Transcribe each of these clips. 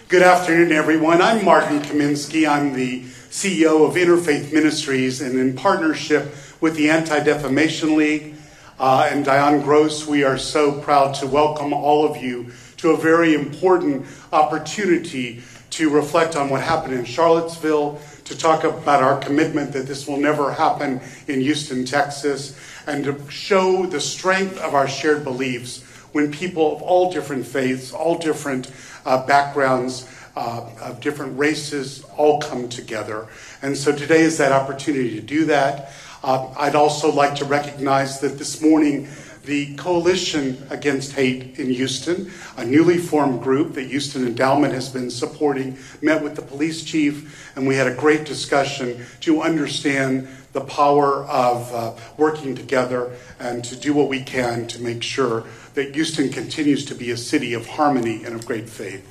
Good afternoon, everyone. I'm Martin Kaminsky. I'm the CEO of Interfaith Ministries, and in partnership with the Anti-Defamation League and Diane Gross, we are so proud to welcome all of you to a very important opportunity to reflect on what happened in Charlottesville, to talk about our commitment that this will never happen in Houston, Texas, and to show the strength of our shared beliefs when people of all different faiths, all different backgrounds, of different races all come together. And so today is that opportunity to do that. I'd also like to recognize that this morning the Coalition Against Hate in Houston, a newly formed group that Houston Endowment has been supporting, met with the police chief, and we had a great discussion to understand the power of working together and to do what we can to make sure that Houston continues to be a city of harmony and of great faith.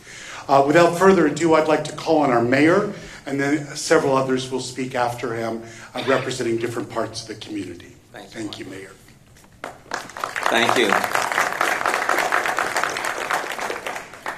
Without further ado, I'd like to call on our mayor, and then several others will speak after him, representing different parts of the community. Thank you, Mayor. Thank you.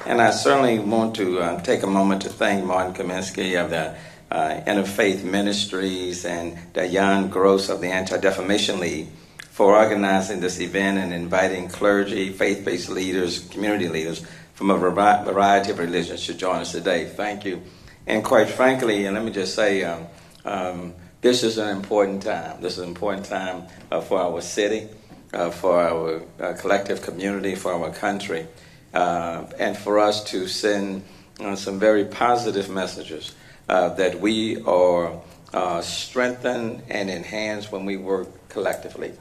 And I certainly want to take a moment to thank Martin Kaminsky of the Interfaith Ministries and Diane Gross of the Anti-Defamation League for organizing this event and inviting clergy, faith-based leaders, community leaders from a variety of religions to join us today. Thank you. And quite frankly, and let me just say, this is an important time. This is an important time for our city, for our collective community, for our country, and for us to send some very positive messages that we are strengthened and enhanced when we work collectively,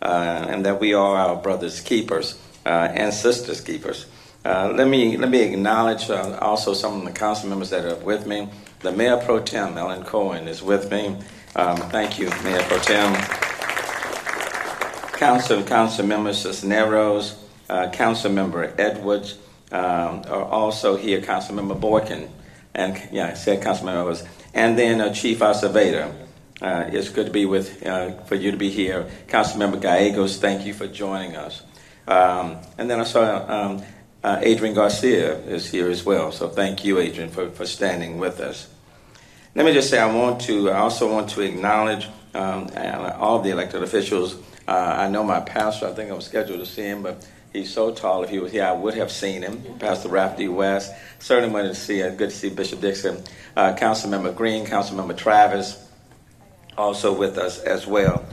and that we are our brothers' keepers and sisters' keepers. Let me acknowledge also some of the council members that are with me. The Mayor Pro Tem, Ellen Cohen, is with me. Thank you, Mayor Pro Tem. Council Member Cisneros, Council Member Edwards are also here. Council Member Boykin, and I said Council Members, and then Chief Acevedo. It's good to be for you to be here. Council Member Gallegos, thank you for joining us. And then I saw Adrian Garcia is here as well. So thank you, Adrian, for standing with us. Let me just say I also want to acknowledge all of the elected officials. I know my pastor, I think I was scheduled to see him, but he's so tall. If he was here, I would have seen him. Pastor Ralph D. West. Certainly wanted to see, good to see Bishop Dixon. Councilmember Green, Councilmember Travis, also with us as well.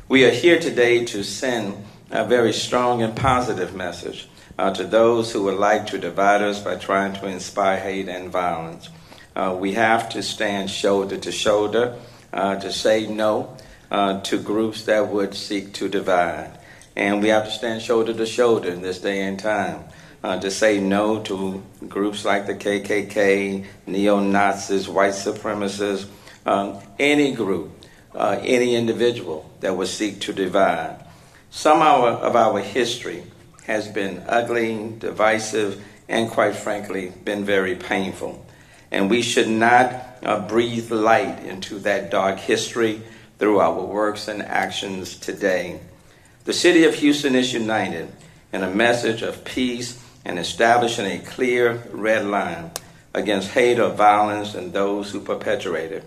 We are here today to send a very strong and positive message to those who would like to divide us by trying to inspire hate and violence. We have to stand shoulder to shoulder to say no to groups that would seek to divide. And we have to stand shoulder to shoulder in this day and time to say no to groups like the KKK, neo-Nazis, white supremacists, any group, any individual that would seek to divide. Some of our history has been ugly, divisive, and quite frankly, been very painful. And we should not breathe light into that dark history through our works and actions today. The city of Houston is united in a message of peace and establishing a clear red line against hate or violence and those who perpetuate it.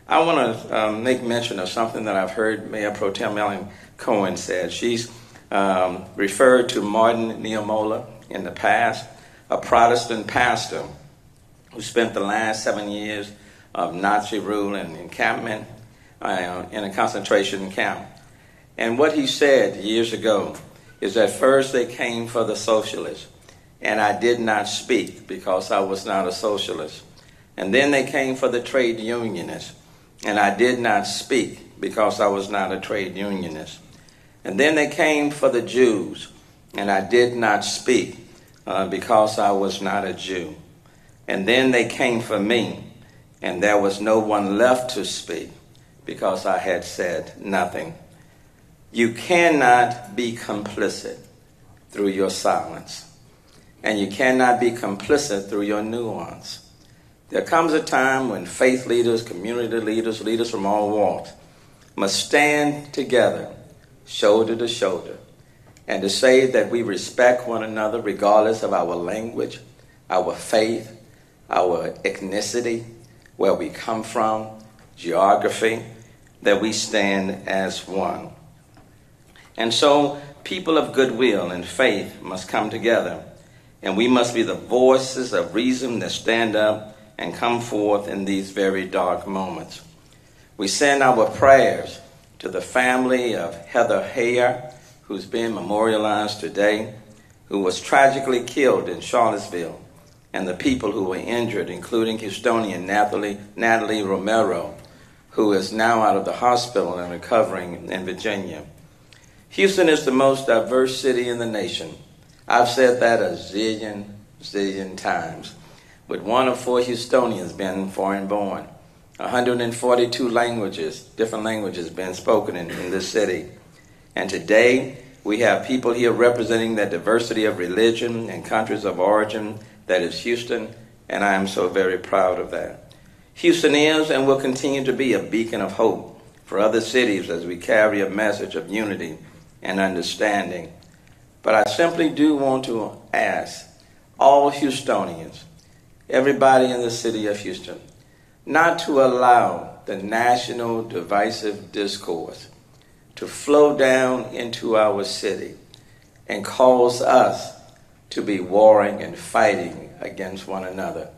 I want to make mention of something that I've heard Mayor Pro Tem Ellen Cohen said. She's referred to Martin Niemöller in the past, a Protestant pastor who spent the last 7 years of Nazi rule and encampment in a concentration camp. And what he said years ago is that first they came for the socialists, and I did not speak because I was not a socialist. And then they came for the trade unionists, and I did not speak because I was not a trade unionist. And then they came for the Jews, and I did not speak because I was not a Jew. And then they came for me, and there was no one left to speak because I had said nothing. You cannot be complicit through your silence, and you cannot be complicit through your nuance. There comes a time when faith leaders, community leaders, leaders from all walks must stand together, shoulder to shoulder, and to say that we respect one another regardless of our language, our faith, our ethnicity, where we come from, geography, that we stand as one. And so people of goodwill and faith must come together, and we must be the voices of reason that stand up and come forth in these very dark moments. We send our prayers to the family of Heather Heyer, who's being memorialized today, who was tragically killed in Charlottesville, and the people who were injured, including Houstonian Natalie Romero, who is now out of the hospital and recovering in Virginia. Houston is the most diverse city in the nation. I've said that a zillion times, with 1 of 4 Houstonians being foreign born, 142 languages, different languages being spoken in this city. And today, we have people here representing the diversity of religion and countries of origin that is Houston, and I am so very proud of that. Houston is and will continue to be a beacon of hope for other cities as we carry a message of unity and understanding. But I simply do want to ask all Houstonians, everybody in the city of Houston, not to allow the national divisive discourse to flow down into our city and cause us to be warring and fighting against one another.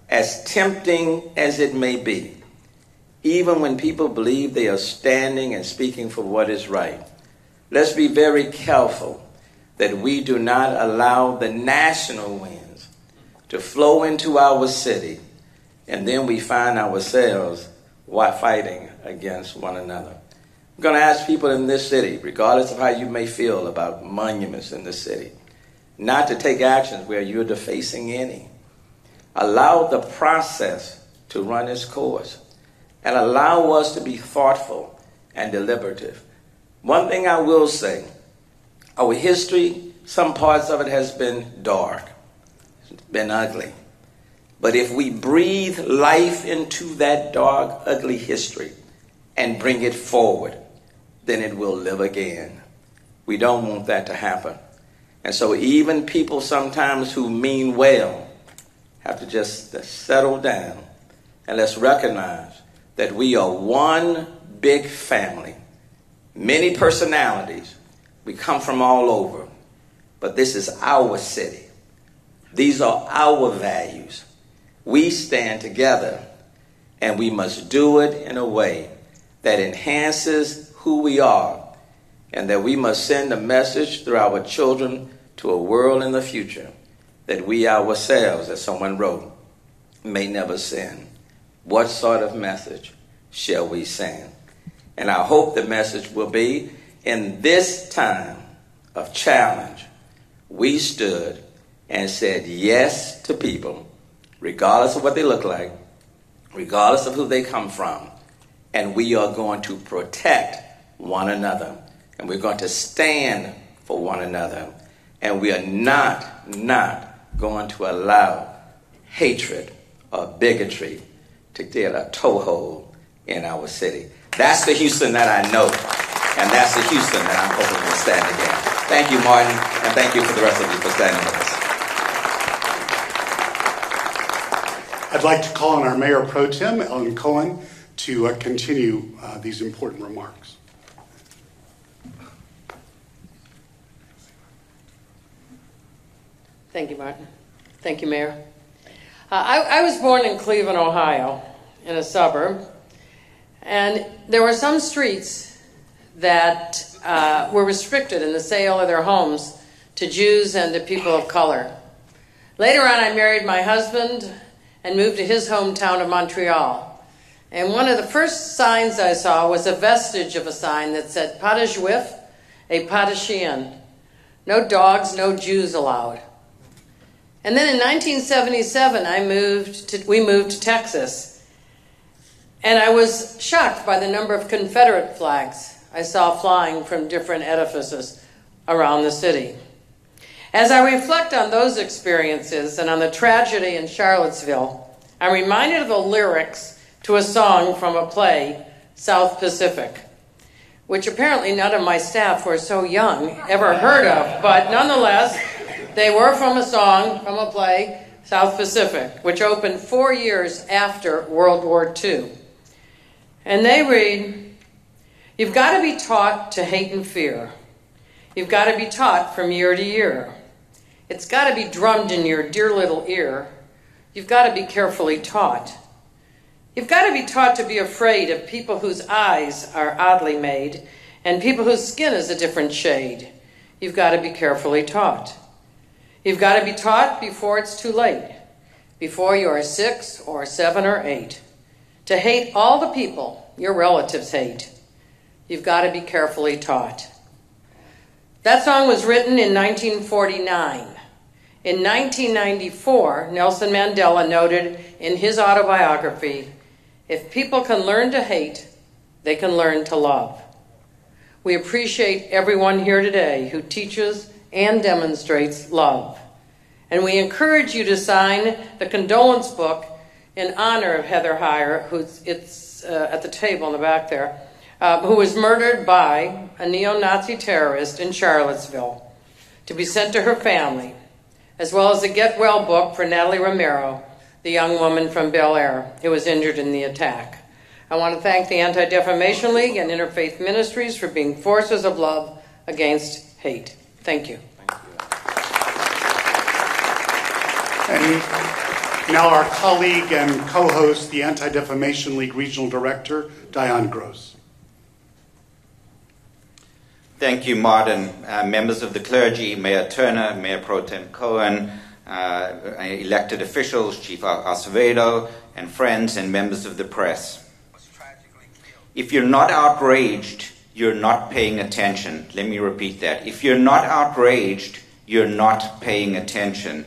As tempting as it may be, even when people believe they are standing and speaking for what is right, let's be very careful that we do not allow the national winds to flow into our city, and then we find ourselves fighting against one another. I'm going to ask people in this city, regardless of how you may feel about monuments in the city, not to take actions where you're defacing any. Allow the process to run its course, and allow us to be thoughtful and deliberative. One thing I will say, our history, some parts of it has been dark, it's been ugly. But if we breathe life into that dark, ugly history and bring it forward, then it will live again. We don't want that to happen. And so even people sometimes who mean well have to just settle down, and let's recognize that we are one big family, many personalities. We come from all over, but this is our city. These are our values. We stand together, and we must do it in a way that enhances who we are, and that we must send a message through our children to a world in the future that we ourselves, as someone wrote, may never send. What sort of message shall we send? And I hope the message will be, in this time of challenge, we stood and said yes to people, regardless of what they look like, regardless of who they come from, and we are going to protect one another, and we're going to stand for one another, and we are not going to allow hatred or bigotry to get a toehold in our city. That's the Houston that I know, and that's the Houston that I'm hoping will stand again. Thank you, Martin, and thank you for the rest of you for standing with us. I'd like to call on our Mayor Pro Tem, Ellen Cohen, to continue these important remarks. Thank you, Martin. Thank you, Mayor. I was born in Cleveland, Ohio, in a suburb, and there were some streets that were restricted in the sale of their homes to Jews and to people of color. Later on, I married my husband and moved to his hometown of Montreal. And one of the first signs I saw was a vestige of a sign that said, "Pas de juif, et pas de chien." No dogs, no Jews allowed. And then in 1977, we moved to Texas. And I was shocked by the number of Confederate flags I saw flying from different edifices around the city. As I reflect on those experiences and on the tragedy in Charlottesville, I'm reminded of the lyrics to a song from a play, South Pacific, which apparently none of my staff who are so young ever heard of, but nonetheless, they were from a song, from a play, South Pacific, which opened 4 years after World War II. And they read, "You've got to be taught to hate and fear. You've got to be taught from year to year. It's got to be drummed in your dear little ear. You've got to be carefully taught. You've got to be taught to be afraid of people whose eyes are oddly made and people whose skin is a different shade. You've got to be carefully taught. You've got to be taught before it's too late, before you are 6 or 7 or 8, to hate all the people your relatives hate. You've got to be carefully taught." That song was written in 1949. In 1994, Nelson Mandela noted in his autobiography, "If people can learn to hate, they can learn to love." We appreciate everyone here today who teaches and demonstrates love. And we encourage you to sign the condolence book in honor of Heather Heyer, it's at the table in the back there, who was murdered by a neo-Nazi terrorist in Charlottesville, to be sent to her family, as well as a Get Well book for Natalie Romero, the young woman from Bel Air who was injured in the attack. I want to thank the Anti-Defamation League and Interfaith Ministries for being forces of love against hate. Thank you. And now our colleague and co-host, the Anti-Defamation League Regional Director, Diane Gross. Thank you, Martin. Members of the clergy, Mayor Turner, Mayor Pro Tem Cohen, elected officials, Chief Acevedo, and friends and members of the press. If you're not outraged, you're not paying attention. Let me repeat that. If you're not outraged, you're not paying attention.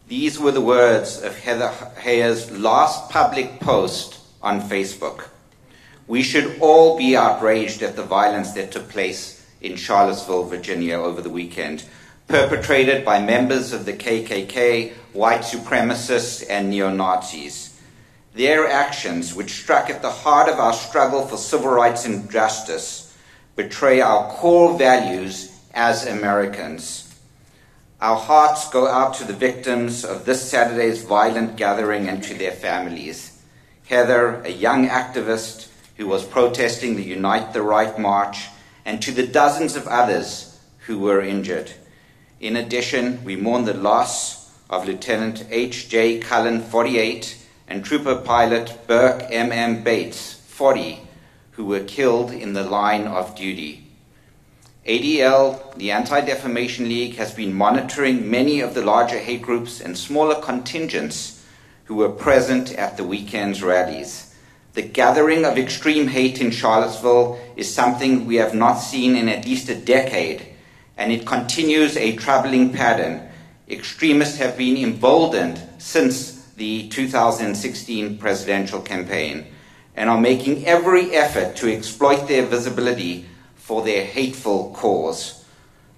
These were the words of Heather Heyer's last public post on Facebook. We should all be outraged at the violence that took place in Charlottesville, Virginia over the weekend, perpetrated by members of the KKK, white supremacists, and neo-Nazis. Their actions, which struck at the heart of our struggle for civil rights and justice, betray our core values as Americans. Our hearts go out to the victims of this Saturday's violent gathering and to their families. Heather, a young activist who was protesting the Unite the Right march, and to the dozens of others who were injured. In addition, we mourn the loss of Lieutenant H.J. Cullen, 48, and Trooper Pilot Burke M.M. Bates, 40, who were killed in the line of duty. ADL, the Anti-Defamation League, has been monitoring many of the larger hate groups and smaller contingents who were present at the weekend's rallies. The gathering of extreme hate in Charlottesville is something we have not seen in at least a decade, and it continues a troubling pattern. Extremists have been emboldened since the 2016 presidential campaign and are making every effort to exploit their visibility for their hateful cause.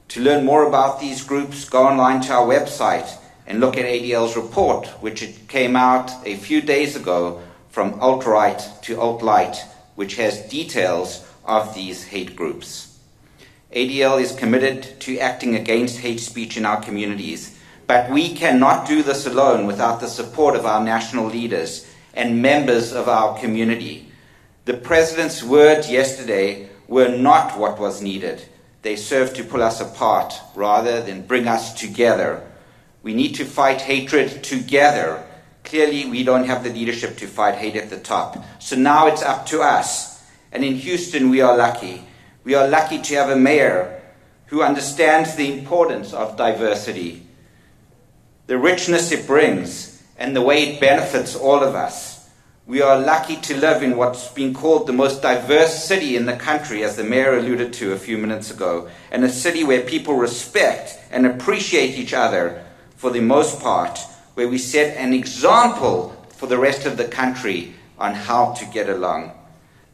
To learn more about these groups, go online to our website and look at ADL's report, which it came out a few days ago, From Alt-Right to Alt-Light, which has details of these hate groups. ADL is committed to acting against hate speech in our communities, but we cannot do this alone without the support of our national leaders and members of our community. The President's words yesterday were not what was needed. They served to pull us apart rather than bring us together. We need to fight hatred together. Clearly, we don't have the leadership to fight hate at the top. So now it's up to us. And in Houston, we are lucky. We are lucky to have a mayor who understands the importance of diversity, the richness it brings, and the way it benefits all of us. We are lucky to live in what's been called the most diverse city in the country, as the mayor alluded to a few minutes ago, and a city where people respect and appreciate each other for the most part, where we set an example for the rest of the country on how to get along.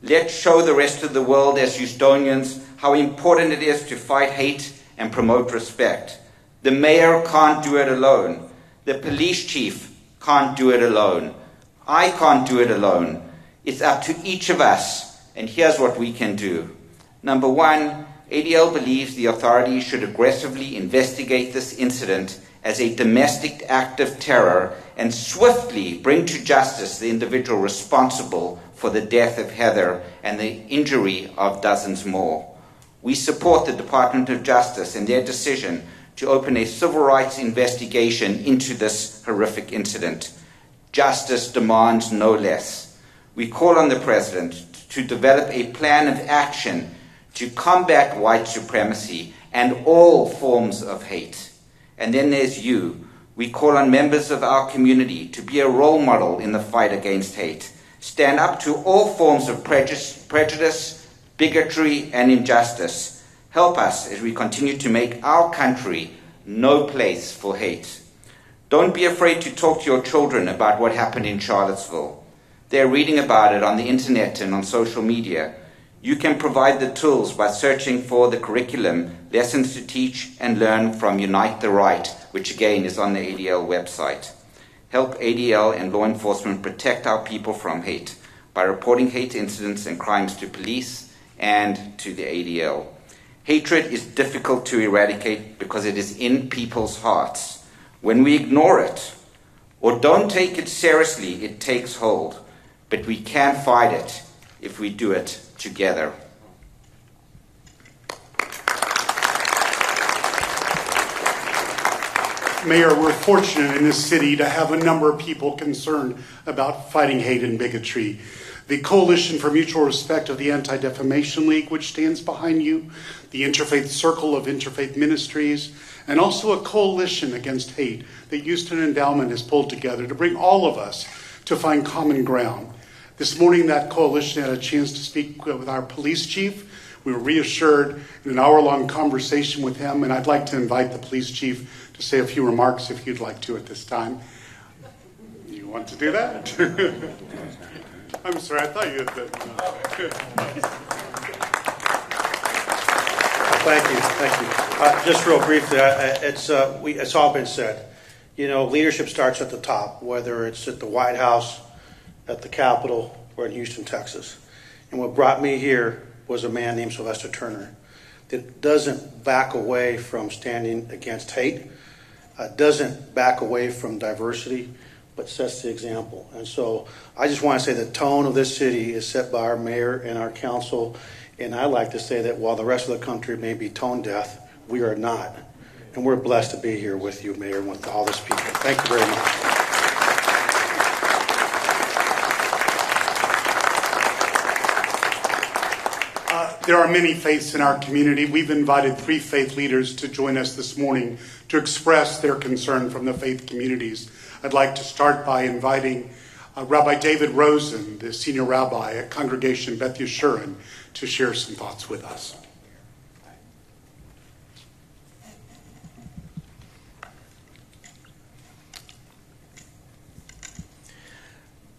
Let's show the rest of the world as Houstonians how important it is to fight hate and promote respect. The mayor can't do it alone. The police chief can't do it alone. I can't do it alone. It's up to each of us, and here's what we can do. Number one, ADL believes the authorities should aggressively investigate this incident as a domestic act of terror and swiftly bring to justice the individual responsible for the death of Heather and the injury of dozens more. We support the Department of Justice in their decision to open a civil rights investigation into this horrific incident. Justice demands no less. We call on the President to develop a plan of action to combat white supremacy and all forms of hate. And then there's you. We call on members of our community to be a role model in the fight against hate. Stand up to all forms of prejudice, bigotry, and injustice. Help us as we continue to make our country no place for hate. Don't be afraid to talk to your children about what happened in Charlottesville. They're reading about it on the internet and on social media. You can provide the tools by searching for the curriculum, lessons to teach and learn from Unite the Right, which again is on the ADL website. Help ADL and law enforcement protect our people from hate by reporting hate incidents and crimes to police and to the ADL. Hatred is difficult to eradicate because it is in people's hearts. When we ignore it or don't take it seriously, it takes hold. But we can fight it if we do it together. Mayor, we're fortunate in this city to have a number of people concerned about fighting hate and bigotry. The Coalition for Mutual Respect of the Anti-Defamation League, which stands behind you, the Interfaith Circle of Interfaith Ministries, and also a coalition against hate that Houston Endowment has pulled together to bring all of us to find common ground. This morning, that coalition had a chance to speak with our police chief. We were reassured in an hour-long conversation with him, and I'd like to invite the police chief to say a few remarks if you'd like to at this time. You want to do that? I'm sorry, I thought you had been. Thank you. Just real briefly, it's all been said. You know, leadership starts at the top, whether it's at the White House, at the Capitol, or in Houston, Texas. And what brought me here was a man named Sylvester Turner that doesn't back away from standing against hate, doesn't back away from diversity, but sets the example. And so I just want to say the tone of this city is set by our mayor and our council. And I like to say that while the rest of the country may be tone deaf, we are not. And we're blessed to be here with you, Mayor, and with all these people. Thank you very much. There are many faiths in our community. We've invited 3 faith leaders to join us this morning to express their concern from the faith communities. I'd like to start by inviting Rabbi David Rosen, the senior rabbi at Congregation Beth Yeshurun, to share some thoughts with us.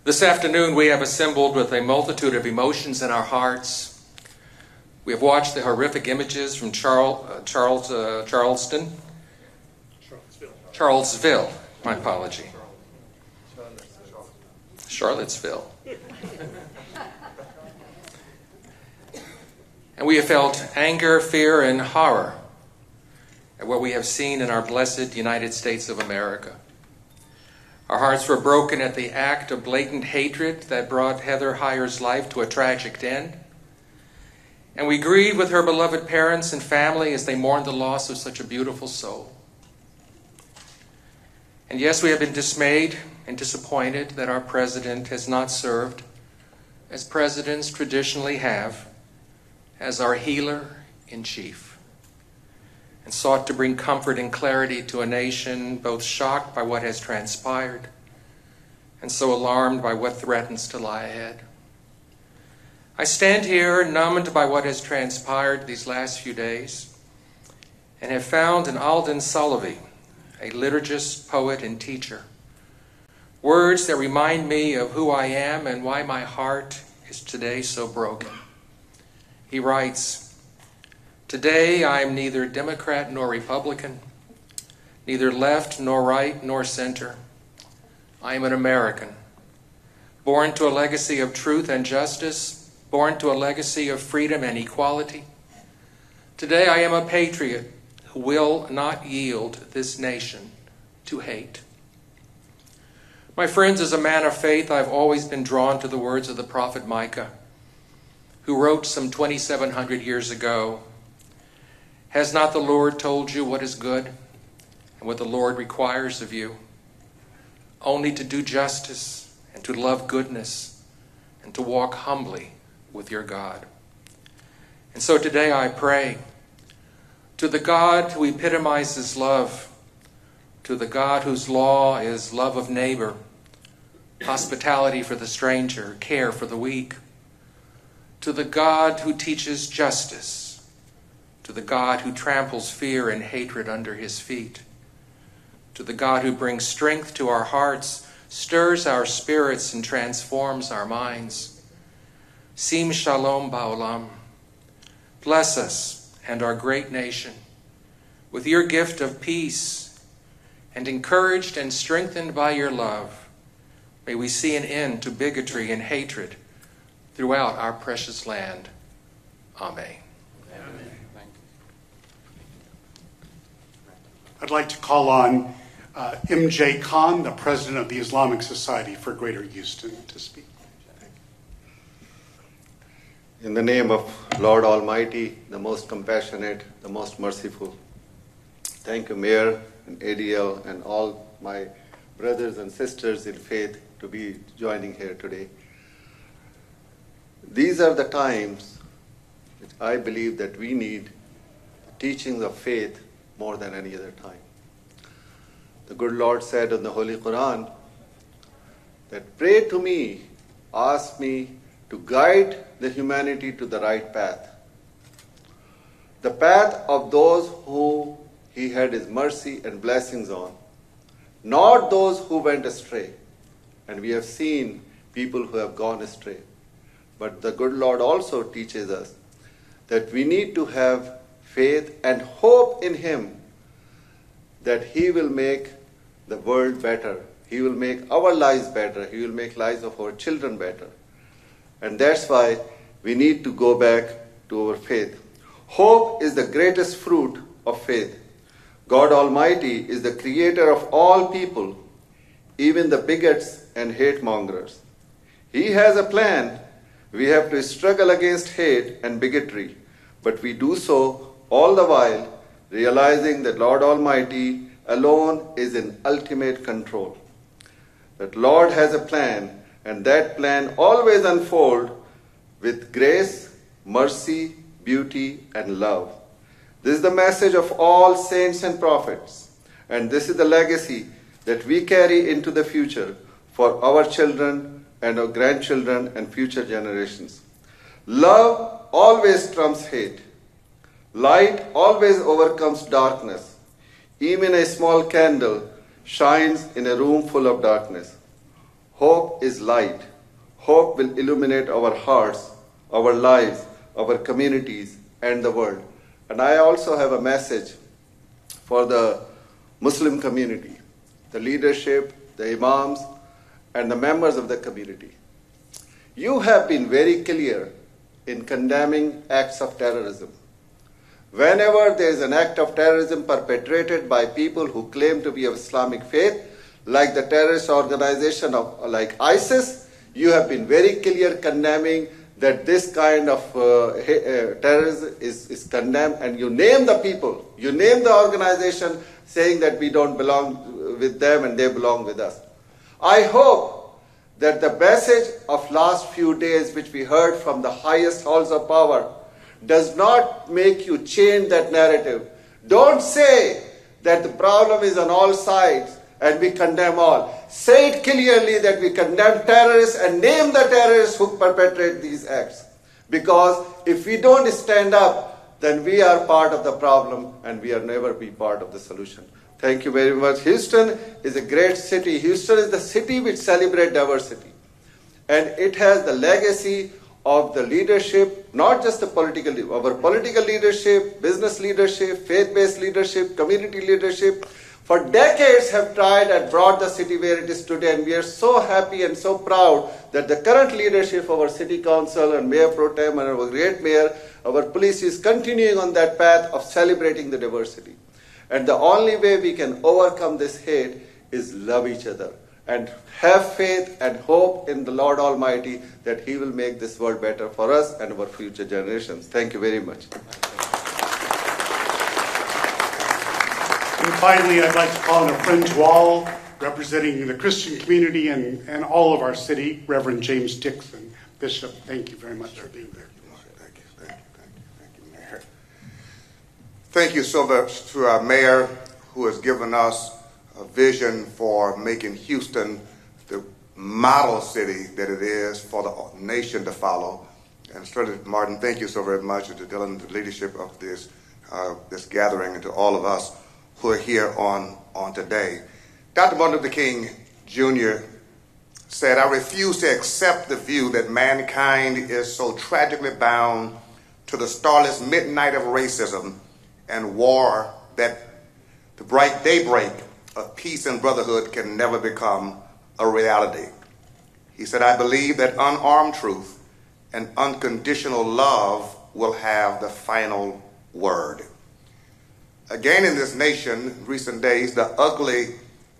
This afternoon we have assembled with a multitude of emotions in our hearts. We have watched the horrific images from Charlottesville, my apology. Charlottesville. And we have felt anger, fear, and horror at what we have seen in our blessed United States of America. Our hearts were broken at the act of blatant hatred that brought Heather Heyer's life to a tragic end. And we grieve with her beloved parents and family as they mourn the loss of such a beautiful soul. And yes, we have been dismayed and disappointed that our president has not served, as presidents traditionally have, as our healer in chief, and sought to bring comfort and clarity to a nation both shocked by what has transpired and so alarmed by what threatens to lie ahead. I stand here numbed by what has transpired these last few days and have found in Alden Sullivan, a liturgist, poet, and teacher, words that remind me of who I am and why my heart is today so broken. He writes, "Today I am neither Democrat nor Republican, neither left nor right nor center. I am an American, born to a legacy of truth and justice, born to a legacy of freedom and equality. Today I am a patriot who will not yield this nation to hate. My friends, as a man of faith, I've always been drawn to the words of the prophet Micah, who wrote some 2,700 years ago, "Has not the Lord told you what is good and what the Lord requires of you? Only to do justice and to love goodness and to walk humbly with your God." And so today I pray to the God who epitomizes love, to the God whose law is love of neighbor, hospitality for the stranger, care for the weak, to the God who teaches justice, to the God who tramples fear and hatred under his feet, to the God who brings strength to our hearts, stirs our spirits, and transforms our minds. Sim shalom ba'olam. Bless us and our great nation with your gift of peace, and encouraged and strengthened by your love, may we see an end to bigotry and hatred throughout our precious land. Amen. Amen. I'd like to call on M.J. Khan, the president of the Islamic Society for Greater Houston, to speak. In the name of Lord Almighty, the most compassionate, the most merciful. Thank you, Mayor and ADL and all my brothers and sisters in faith to be joining here today. These are the times that I believe that we need the teachings of faith more than any other time. The good Lord said in the Holy Quran that pray to me, ask me to guide the humanity to the right path. The path of those who he had his mercy and blessings on, not those who went astray. And we have seen people who have gone astray. But the good Lord also teaches us that we need to have faith and hope in him that he will make the world better. He will make our lives better. He will make lives of our children better. And that's why we need to go back to our faith. Hope is the greatest fruit of faith. God Almighty is the creator of all people, even the bigots and hate mongers. He has a plan. We have to struggle against hate and bigotry, but we do so all the while realizing that Lord Almighty alone is in ultimate control. That Lord has a plan, and that plan always unfolds with grace, mercy, beauty, and love. This is the message of all saints and prophets, and this is the legacy that we carry into the future for our children and our grandchildren and future generations. Love always trumps hate. Light always overcomes darkness. Even a small candle shines in a room full of darkness. Hope is light. Hope will illuminate our hearts, our lives, our communities, and the world. And I also have a message for the Muslim community, the leadership, the imams, and the members of the community. You have been very clear in condemning acts of terrorism. Whenever there is an act of terrorism perpetrated by people who claim to be of Islamic faith, like the terrorist organization like ISIS, you have been very clear condemning that this kind of terrorism is condemned, and you name the people, you name the organization, saying that we don't belong with them and they belong with us. I hope that the message of last few days, which we heard from the highest halls of power, does not make you change that narrative. Don't say that the problem is on all sides and we condemn all. Say it clearly that we condemn terrorists and name the terrorists who perpetrate these acts. Because if we don't stand up, then we are part of the problem and we will never be part of the solution. Thank you very much. Houston is a great city. Houston is the city which celebrates diversity. And it has the legacy of the leadership, not just the political, our political leadership, business leadership, faith-based leadership, community leadership, for decades have tried and brought the city where it is today. And we are so happy and so proud that the current leadership of our city council and Mayor Pro Tem and our great mayor, our police is continuing on that path of celebrating the diversity. And the only way we can overcome this hate is love each other and have faith and hope in the Lord Almighty that He will make this world better for us and our future generations. Thank you very much. And finally, I'd like to call on a friend to all, representing the Christian community and all of our city, Reverend James Dixon. Bishop, thank you very much for being there. Thank you, Mayor. Thank you so much to our mayor, who has given us a vision for making Houston the model city that it is for the nation to follow. And certainly, Martin, thank you so very much to Dylan, the leadership of this gathering, and to all of us who are here on today. Dr. Martin Luther King Jr. said, "I refuse to accept the view that mankind is so tragically bound to the starless midnight of racism and war that the bright daybreak of peace and brotherhood can never become a reality." He said, "I believe that unarmed truth and unconditional love will have the final word." Again in this nation, in recent days, the ugly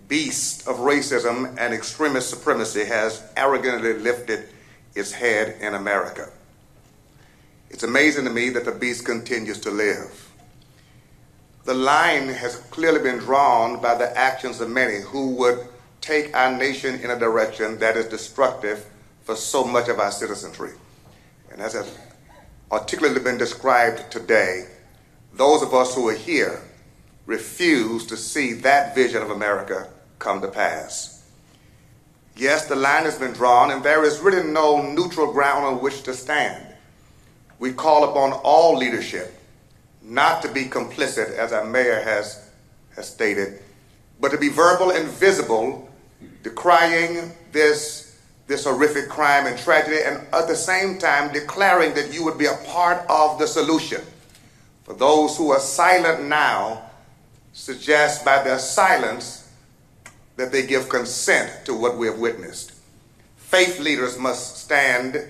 beast of racism and extremist supremacy has arrogantly lifted its head in America. It's amazing to me that the beast continues to live. The line has clearly been drawn by the actions of many who would take our nation in a direction that is destructive for so much of our citizenry. And as has articulately been described today, those of us who are here refuse to see that vision of America come to pass. Yes, the line has been drawn, and there is really no neutral ground on which to stand. We call upon all leadership not to be complicit, as our mayor has stated, but to be verbal and visible, decrying this horrific crime and tragedy, and at the same time declaring that you would be a part of the solution. For those who are silent now suggest by their silence that they give consent to what we have witnessed. Faith leaders must stand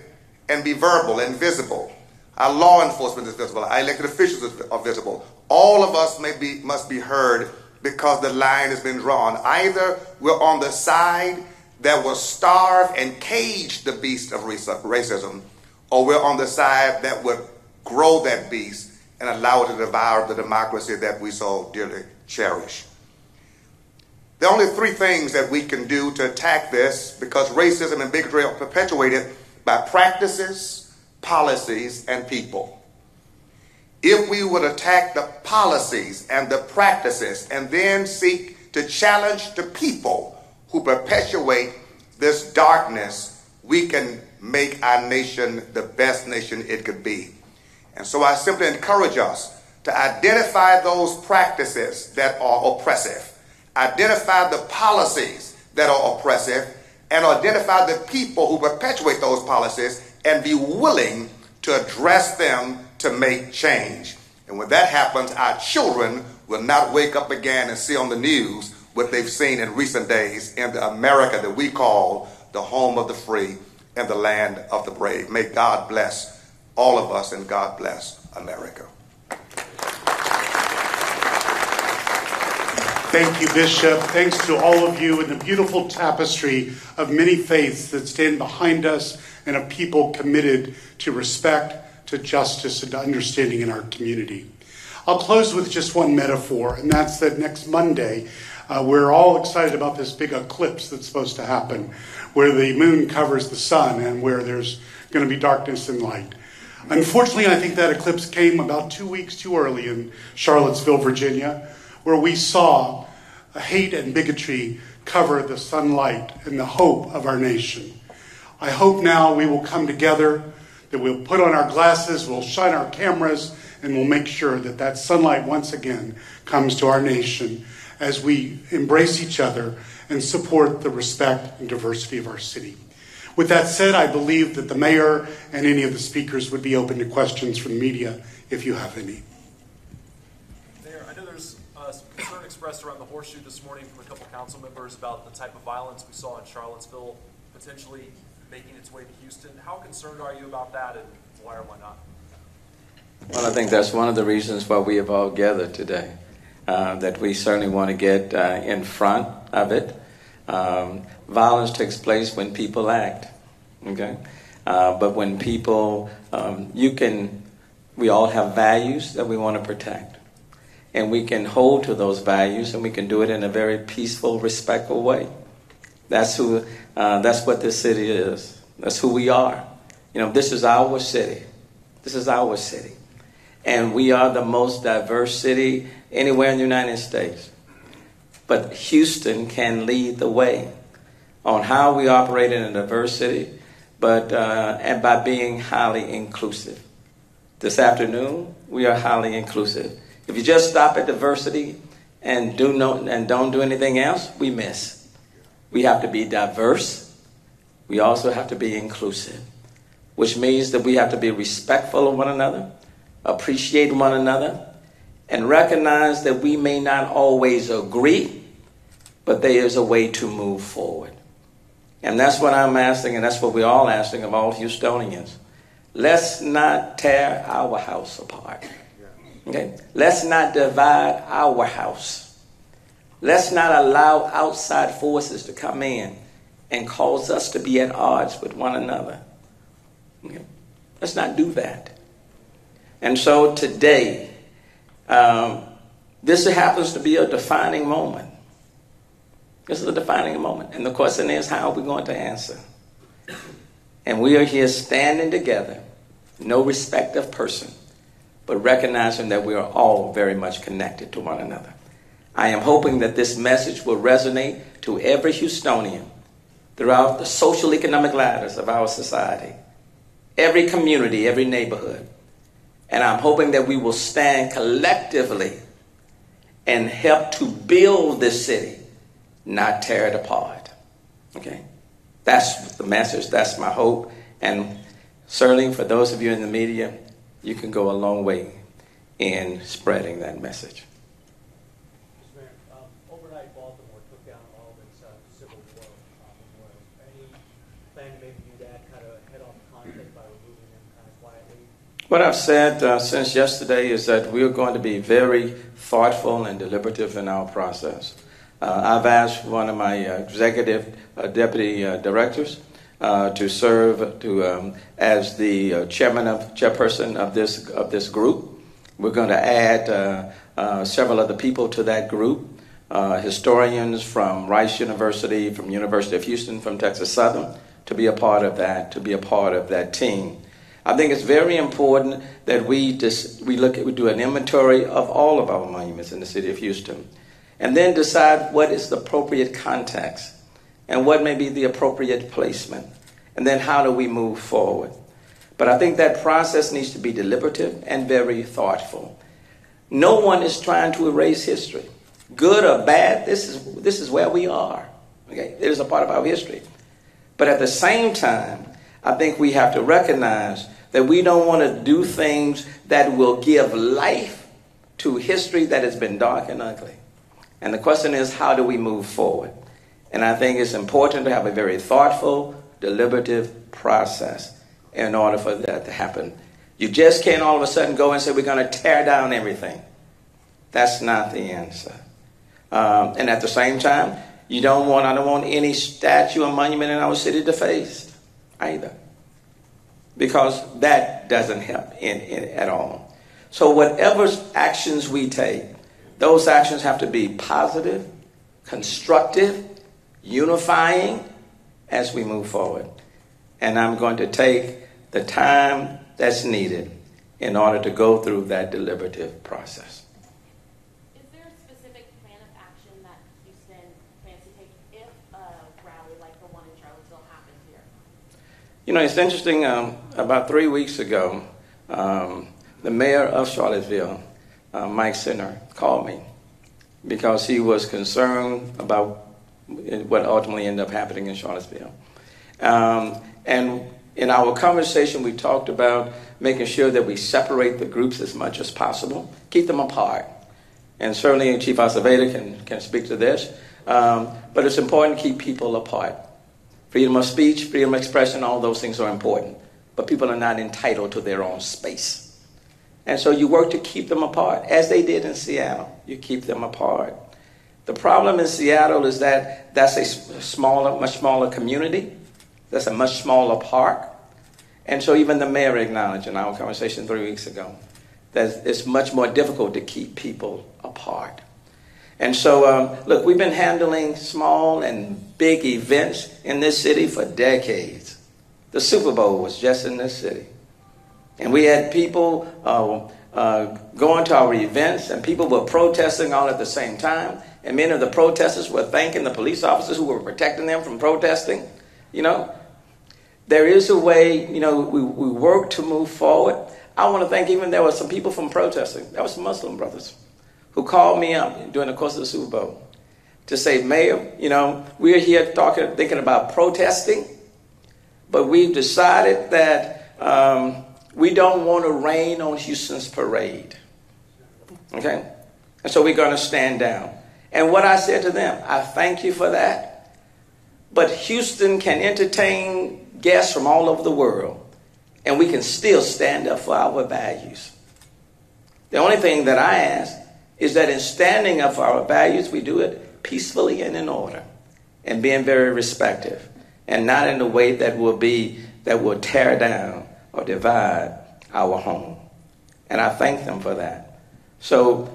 and be verbal and visible. Our law enforcement is visible. Our elected officials are visible. All of us must be heard because the line has been drawn. Either we're on the side that will starve and cage the beast of racism, or we're on the side that would grow that beast and allow it to devour the democracy that we so dearly cherish. There are only three things that we can do to attack this, because racism and bigotry are perpetuated by practices, policies, and people. If we would attack the policies and the practices and then seek to challenge the people who perpetuate this darkness, we can make our nation the best nation it could be. And so I simply encourage us to identify those practices that are oppressive, identify the policies that are oppressive, and identify the people who perpetuate those policies and be willing to address them to make change. And when that happens, our children will not wake up again and see on the news what they've seen in recent days in the America that we call the home of the free and the land of the brave. May God bless all of us, and God bless America. Thank you, Bishop. Thanks to all of you and the beautiful tapestry of many faiths that stand behind us and a people committed to respect, to justice, and to understanding in our community. I'll close with just one metaphor, and that's that next Monday, we're all excited about this big eclipse that's supposed to happen, where the moon covers the sun and where there's going to be darkness and light. Unfortunately, I think that eclipse came about 2 weeks too early in Charlottesville, Virginia, where we saw hate and bigotry cover the sunlight and the hope of our nation. I hope now we will come together, that we'll put on our glasses, we'll shine our cameras, and we'll make sure that that sunlight once again comes to our nation as we embrace each other and support the respect and diversity of our city. With that said, I believe that the mayor and any of the speakers would be open to questions from the media if you have any. Mayor, I know there's concern expressed around the horseshoe this morning from a couple council members about the type of violence we saw in Charlottesville potentially making its way to Houston. How concerned are you about that, and why or why not? Well, I think that's one of the reasons why we have all gathered today. that we certainly want to get in front of it. Violence takes place when people act, okay? But when people, we all have values that we want to protect. And we can hold to those values, and we can do it in a very peaceful, respectful way. That's what this city is. That's who we are. This is our city. This is our city. And we are the most diverse city anywhere in the United States. But Houston can lead the way on how we operate in a diverse city, and by being highly inclusive. This afternoon, we are highly inclusive. If you just stop at diversity and don't do anything else, we miss. We have to be diverse. We also have to be inclusive, which means that we have to be respectful of one another, appreciate one another, and recognize that we may not always agree, but there is a way to move forward. And that's what I'm asking, and that's what we're all asking of all Houstonians. Let's not tear our house apart. Okay? Let's not divide our house. Let's not allow outside forces to come in and cause us to be at odds with one another. Okay? Let's not do that. And so today, this happens to be a defining moment. This is a defining moment. And the question is, how are we going to answer? And we are here standing together, no respect of person, but recognizing that we are all very much connected to one another. I am hoping that this message will resonate to every Houstonian throughout the social economic ladders of our society, every community, every neighborhood. And I'm hoping that we will stand collectively and help to build this city, not tear it apart. Okay? That's the message. That's my hope. And certainly for those of you in the media, you can go a long way in spreading that message. Mr. Mayor, overnight Baltimore took down all of its Civil War memorials. Any plan to maybe do that, kind of head off the conflict by removing them kind of quietly? What I've said since yesterday is that we're going to be very thoughtful and deliberative in our process. I've asked one of my executive deputy directors to serve as the chairperson of this group. We're going to add several other people to that group, historians from Rice University, from University of Houston, from Texas Southern, to be a part of that team. I think it's very important that we do an inventory of all of our monuments in the city of Houston, and then decide what is the appropriate context and what may be the appropriate placement, and then how do we move forward. But I think that process needs to be deliberative and very thoughtful. No one is trying to erase history, good or bad. This is where we are. Okay, it is a part of our history. But at the same time, I think we have to recognize that we don't want to do things that will give life to history that has been dark and ugly. And the question is, how do we move forward? And I think it's important to have a very thoughtful, deliberative process in order for that to happen. You just can't all of a sudden go and say, we're going to tear down everything. That's not the answer. And at the same time, I don't want any statue or monument in our city defaced either, because that doesn't help at all. So whatever actions we take, those actions have to be positive, constructive, unifying as we move forward. And I'm going to take the time that's needed in order to go through that deliberative process. Is there a specific plan of action that Houston plans to take if a rally like the one in Charlottesville happens here? You know, it's interesting. About 3 weeks ago, the mayor of Charlottesville, Mike Sinner, called me because he was concerned about what ultimately ended up happening in Charlottesville. And in our conversation, we talked about making sure that we separate the groups as much as possible, keep them apart. And certainly Chief Acevedo can speak to this. But it's important to keep people apart. Freedom of speech, freedom of expression, all those things are important. But people are not entitled to their own space. And so you work to keep them apart, as they did in Seattle. You keep them apart. The problem in Seattle is that that's a smaller, much smaller community. That's a much smaller park. And so even the mayor acknowledged in our conversation 3 weeks ago that it's much more difficult to keep people apart. And so, look, we've been handling small and big events in this city for decades. The Super Bowl was just in this city. And we had people going to our events, and people were protesting all at the same time. And many of the protesters were thanking the police officers who were protecting them from protesting. You know, there is a way, you know, we work to move forward. I want to thank even there were some people from protesting. There were some Muslim brothers who called me up during the course of the Super Bowl to say, Mayor, you know, we're here thinking about protesting, but we've decided that we don't want to rain on Houston's parade. Okay? And so we're going to stand down. And what I said to them, I thank you for that, but Houston can entertain guests from all over the world, and we can still stand up for our values. The only thing that I ask is that in standing up for our values, we do it peacefully and in order, and being very respectful, and not in a way that will tear down or divide our home. And I thank them for that. So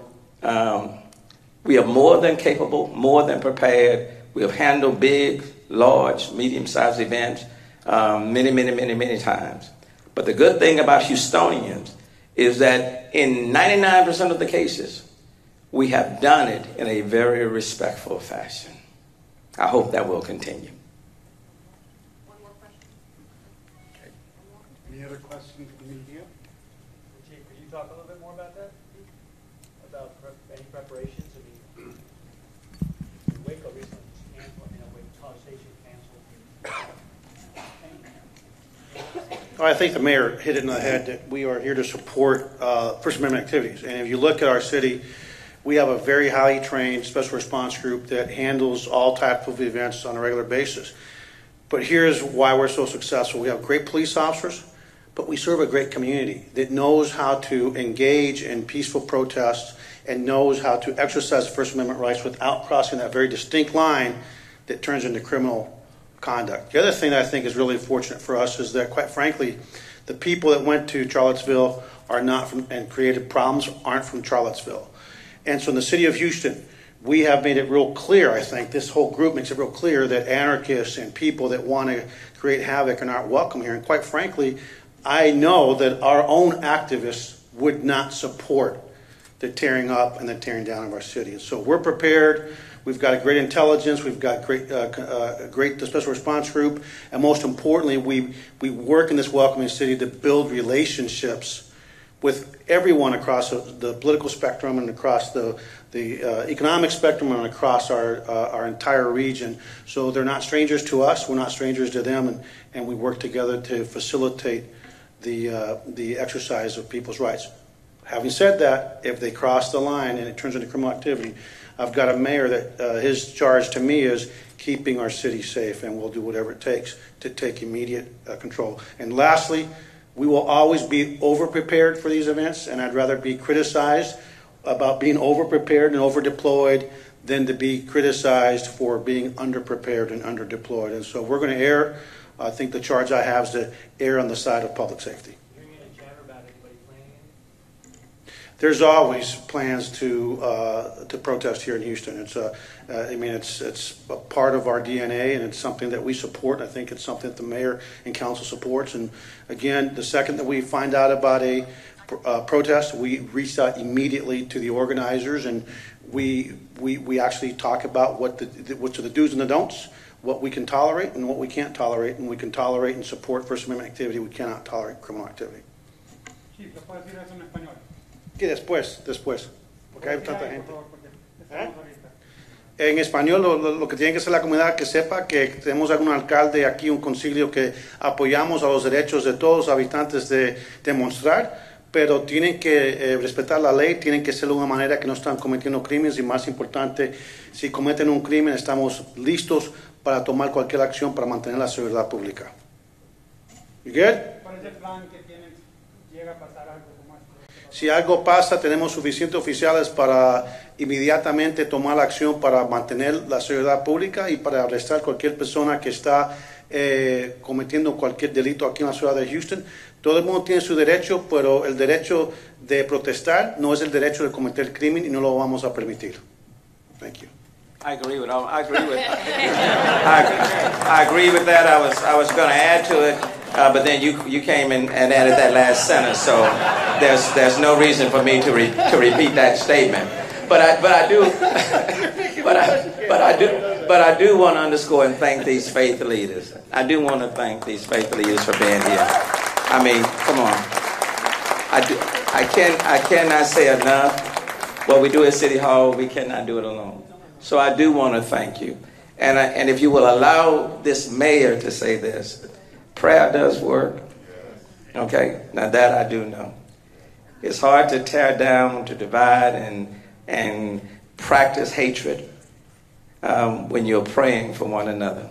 we are more than capable, more than prepared. We have handled big, large, medium-sized events many times. But the good thing about Houstonians is that in 99% of the cases, we have done it in a very respectful fashion. I hope that will continue. One more question. Okay. Any other questions from the media? Chief, could you talk a little bit more about that? About any preparations? I mean, Waco recently just canceled, Waco College Station canceled. I think the mayor hit it in the head that we are here to support First Amendment activities. And if you look at our city, we have a very highly trained special response group that handles all types of events on a regular basis. But here's why we're so successful. We have great police officers, but we serve a great community that knows how to engage in peaceful protests and knows how to exercise First Amendment rights without crossing that very distinct line that turns into criminal conduct. The other thing that I think is really fortunate for us is that, quite frankly, the people that went to Charlottesville are not from and created problems aren't from Charlottesville. And so in the city of Houston, we have made it real clear, I think, this whole group makes it real clear that anarchists and people that want to create havoc are not welcome here. And quite frankly, I know that our own activists would not support the tearing up and the tearing down of our city. And so we're prepared. We've got a great intelligence. We've got great special response group. And most importantly, we work in this welcoming city to build relationships with everyone across the political spectrum and across the economic spectrum and across our entire region. So they're not strangers to us. We're not strangers to them. And we work together to facilitate the exercise of people's rights. Having said that, if they cross the line and it turns into criminal activity, I've got a mayor that his charge to me is keeping our city safe, and we'll do whatever it takes to take immediate control. And lastly, we will always be over-prepared for these events, and I'd rather be criticized about being over-prepared and over-deployed than to be criticized for being under-prepared and under-deployed. And so we're going to err. I think the charge I have is to err on the side of public safety. There's always plans to protest here in Houston. It's it's a part of our DNA, and it's something that we support. I think it's something that the mayor and council supports. And again, the second that we find out about a protest, we reach out immediately to the organizers, and we actually talk about what are the do's and the don'ts, what we can tolerate and what we can't tolerate, and we can tolerate and support First Amendment activity. We cannot tolerate criminal activity. Chief, ¿lo puedes decir eso en español? ¿Qué después? Porque hay tanta gente. En español, lo que tiene que ser la comunidad que sepa que tenemos algún alcalde aquí, un concilio que apoyamos a los derechos de todos los habitantes de demonstrar, pero tienen que respetar la ley, tienen que hacerlo de una manera que no están cometiendo crímenes y, más importante, si cometen un crimen estamos listos para tomar cualquier acción para mantener la seguridad pública. You good? ¿Cuál es el plan que tienen? ¿Llega a pasar algo como esto? Si algo pasa, tenemos suficientes oficiales para inmediatamente tomar acción para mantener la seguridad pública y para arrestar cualquier persona que está cometiendo cualquier delito aquí en la ciudad de Houston. Todo el mundo tiene su derecho, pero el derecho de protestar no es el derecho de cometer crimen y no lo vamos a permitir. Thank you. I agree with I agree with I agree with that. I was going to add to it, but then you came in and added that last sentence. So there's no reason for me to repeat that statement. But I do want to underscore and thank these faith leaders. I do want to thank these faith leaders for being here. I mean, come on. I cannot say enough. What we do at City Hall, we cannot do it alone. So I do want to thank you. And if you will allow this mayor to say this, prayer does work. Okay? Now that I do know. It's hard to tear down, to divide, and practice hatred when you're praying for one another.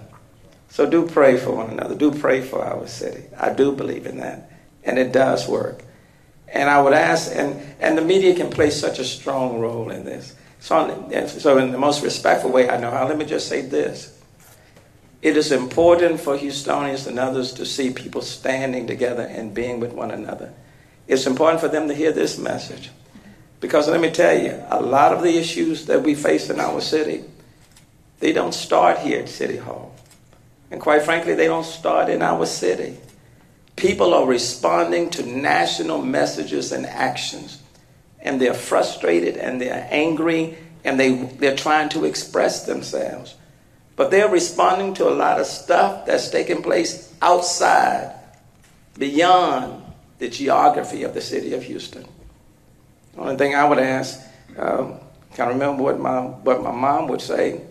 So do pray for one another. Do pray for our city. I do believe in that. And it does work. And I would ask, and the media can play such a strong role in this. So in the most respectful way I know how, let me just say this. It is important for Houstonians and others to see people standing together and being with one another. It's important for them to hear this message. Because let me tell you, a lot of the issues that we face in our city, they don't start here at City Hall. And quite frankly, they don't start in our city. People are responding to national messages and actions. And they're frustrated and they're angry and they're trying to express themselves. But they're responding to a lot of stuff that's taking place outside, beyond the geography of the city of Houston. The only thing I would ask, can I remember what my mom would say?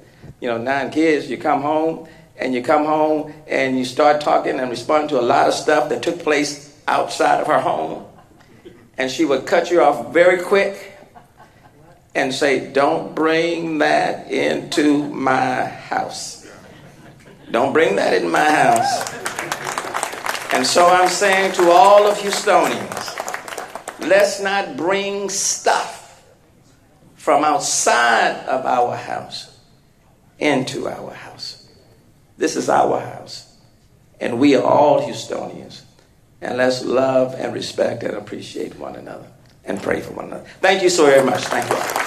9 kids, you come home and you start talking and responding to a lot of stuff that took place outside of her home. And she would cut you off very quick and say, don't bring that into my house. Don't bring that in my house. And so I'm saying to all of Houstonians, let's not bring stuff from outside of our house into our house. This is our house. And we are all Houstonians. And let's love and respect and appreciate one another and pray for one another. Thank you so very much. Thank you all.